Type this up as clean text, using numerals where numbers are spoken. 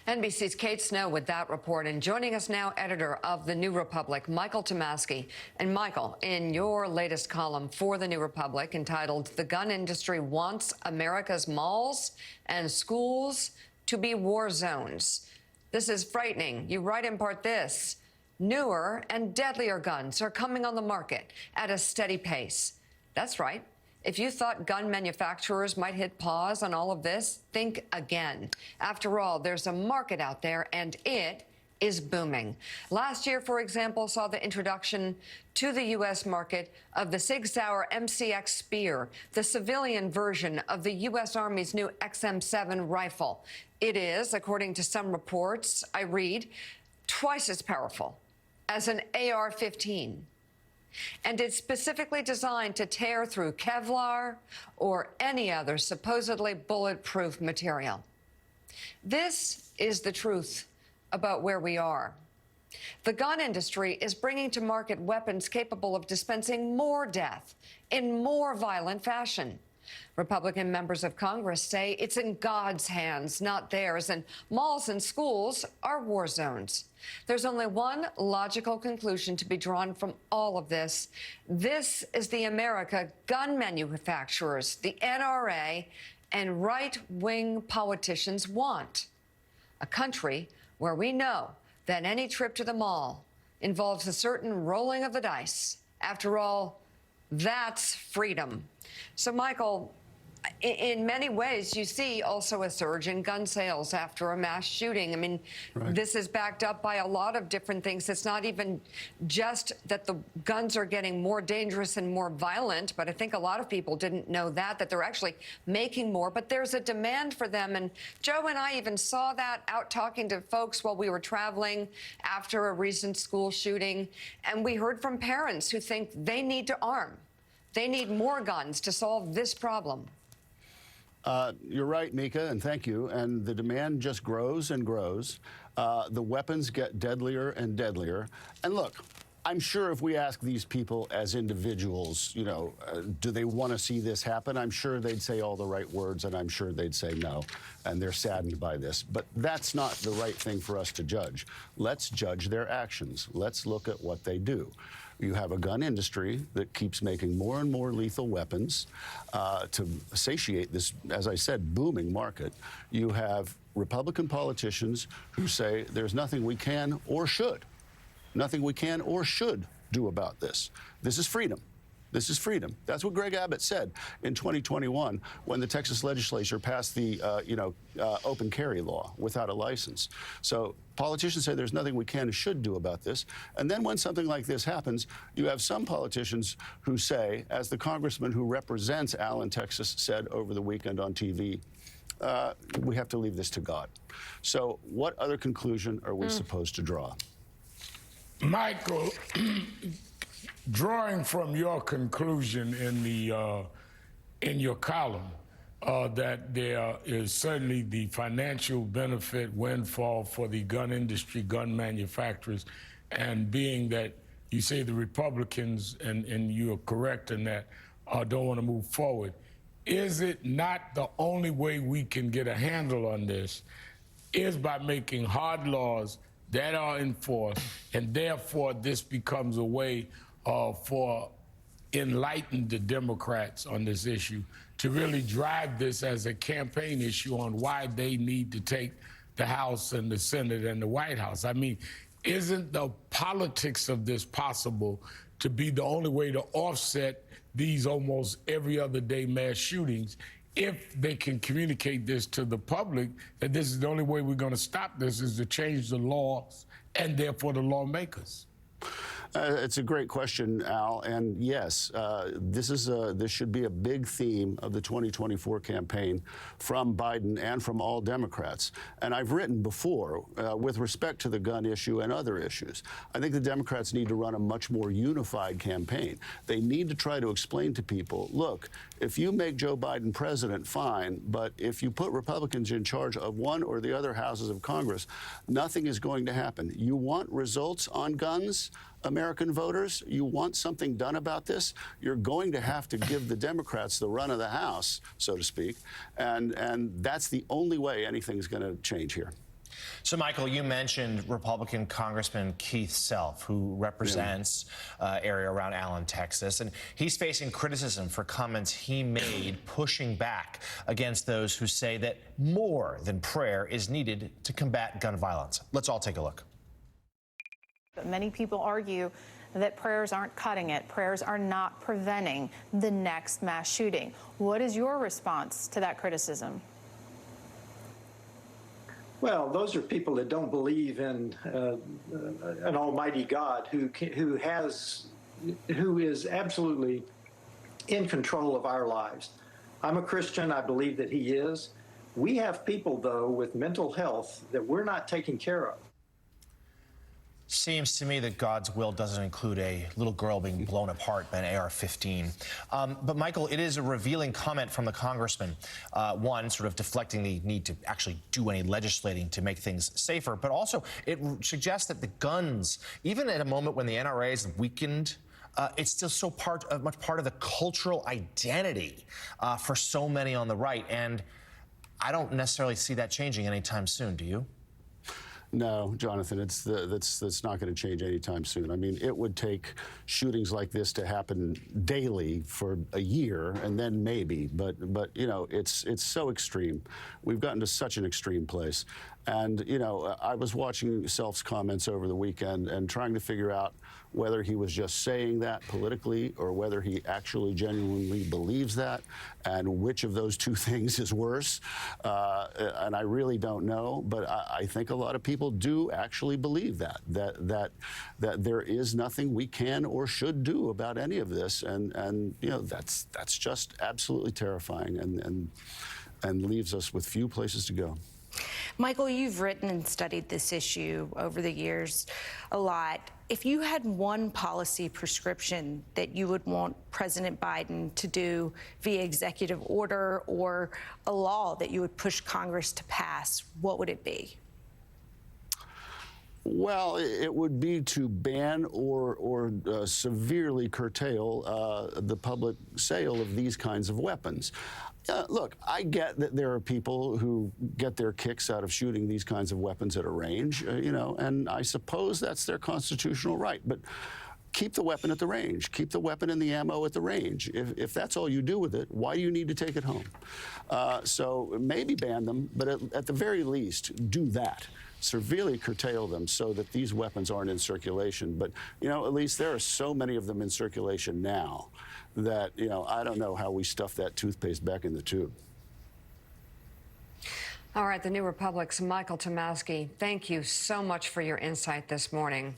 NBC's Kate Snow with that report. And joining us now, editor of The New Republic, Michael Tomasky. And Michael, in your latest column for The New Republic entitled "The Gun Industry Wants America's Malls and Schools to be War Zones," this is frightening. You write in part this: newer and deadlier guns are coming on the market at a steady pace. That's right. If you thought gun manufacturers might hit pause on all of this, think again. After all, there's a market out there, and it is booming. Last year, for example, saw the introduction to the U.S. market of the Sig Sauer MCX Spear, the civilian version of the U.S. Army's new XM7 rifle. It is, according to some reports, I read, twice as powerful as an AR-15. And it's specifically designed to tear through Kevlar or any other supposedly bulletproof material. This is the truth about where we are. The gun industry is bringing to market weapons capable of dispensing more death in more violent fashion. Republican members of Congress say it's in God's hands, not theirs, and malls and schools are war zones. There's only one logical conclusion to be drawn from all of this. This is the America gun manufacturers, the NRA, and right-wing politicians want. A country where we know that any trip to the mall involves a certain rolling of the dice. After all, that's freedom. So, Michael, in many ways, you see also a surge in gun sales after a mass shooting. I mean, This is backed up by a lot of different things. It's not even just that the guns are getting more dangerous and more violent, but I think a lot of people didn't know that they're actually making more, but there's a demand for them. And Joe and I even saw that out talking to folks while we were traveling after a recent school shooting. And we heard from parents who think they need to arm. They need more guns to solve this problem. You're right, Mika, and thank you. And the demand just grows and grows. The weapons get deadlier and deadlier. And look, I'm sure if we ask these people as individuals, you know, do they want to see this happen? I'm sure they'd say all the right words, and I'm sure they'd say no. And they're saddened by this. But that's not the right thing for us to judge. Let's judge their actions. Let's look at what they do. You have a gun industry that keeps making more and more lethal weapons to satiate this, as I said, booming market. You have Republican politicians who say there's nothing we can or should do about this. This is freedom. This is freedom. That's what Greg Abbott said in 2021 when the Texas legislature passed the, open carry law without a license. So politicians say there's nothing we can or should do about this. And then when something like this happens, you have some politicians who say, as the congressman who represents Allen, Texas, said over the weekend on TV, we have to leave this to God. So what other conclusion are we supposed to draw? Michael, drawing from your conclusion in your column that there is certainly the financial benefit windfall for the gun industry, gun manufacturers, and being that you say the Republicans, and you are correct in that, don't want to move forward, is it not the only way we can get a handle on this is by making hard laws that are enforced, and therefore this becomes a way for enlightened Democrats on this issue to really drive this as a campaign issue on why they need to take the House and the Senate and the White House. I mean, isn't the politics of this possible to be the only way to offset these almost every other day mass shootings if they can communicate this to the public, that this is the only way we're going to stop this, is to change the laws and therefore the lawmakers? It's a great question, Al, and yes, this should be a big theme of the 2024 campaign from Biden and from all Democrats. And I've written before, with respect to the gun issue and other issues, I think the Democrats need to run a much more unified campaign. They need to try to explain to people, look, if you make Joe Biden president, fine, but if you put Republicans in charge of one or the other houses of Congress, nothing is going to happen. You want results on guns? American voters, you want something done about this, you're going to have to give the Democrats the run of the House, so to speak, and that's the only way anything's going to change here. So, Michael, you mentioned Republican Congressman Keith Self, who represents area around Allen, Texas, and he's facing criticism for comments he made pushing back against those who say that more than prayer is needed to combat gun violence. Let's all take a look. But many people argue that prayers aren't cutting it. Prayers are not preventing the next mass shooting. What is your response to that criticism? Well, those are people that don't believe in an almighty God who is absolutely in control of our lives. I'm a Christian. I believe that he is. We have people, though, with mental health that we're not taking care of. Seems to me that God's will doesn't include a little girl being blown apart by an AR-15. But, Michael, it is a revealing comment from the congressman. One, sort of deflecting the need to actually do any legislating to make things safer, but also it suggests that the guns, even at a moment when the NRA is weakened, it's still so much part of the cultural identity for so many on the right. And I don't necessarily see that changing anytime soon. Do you? No, Jonathan, that's not going to change anytime soon. I mean, it would take shootings like this to happen daily for a year, and then maybe. But you know, it's so extreme. We've gotten to such an extreme place. And you know, I was watching Self's comments over the weekend and trying to figure out whether he was just saying that politically or whether he actually genuinely believes that, and which of those two things is worse. And I really don't know, but I think a lot of people do actually believe that there is nothing we can or should do about any of this, and you know, that's just absolutely terrifying and leaves us with few places to go. Michael, you've written and studied this issue over the years a lot. If you had one policy prescription that you would want President Biden to do via executive order or a law that you would push Congress to pass, what would it be? Well, it would be to ban or severely curtail the public sale of these kinds of weapons. Look, I get that there are people who get their kicks out of shooting these kinds of weapons at a range, you know, and I suppose that's their constitutional right. But keep the weapon at the range. Keep the weapon and the ammo at the range. If that's all you do with it, why do you need to take it home? So maybe ban them, but at the very least, do that. Severely curtail them so that these weapons aren't in circulation. But, you know, at least there are so many of them in circulation now that, you know, I don't know how we stuff that toothpaste back in the tube. All right, the New Republic's Michael Tomasky, thank you so much for your insight this morning.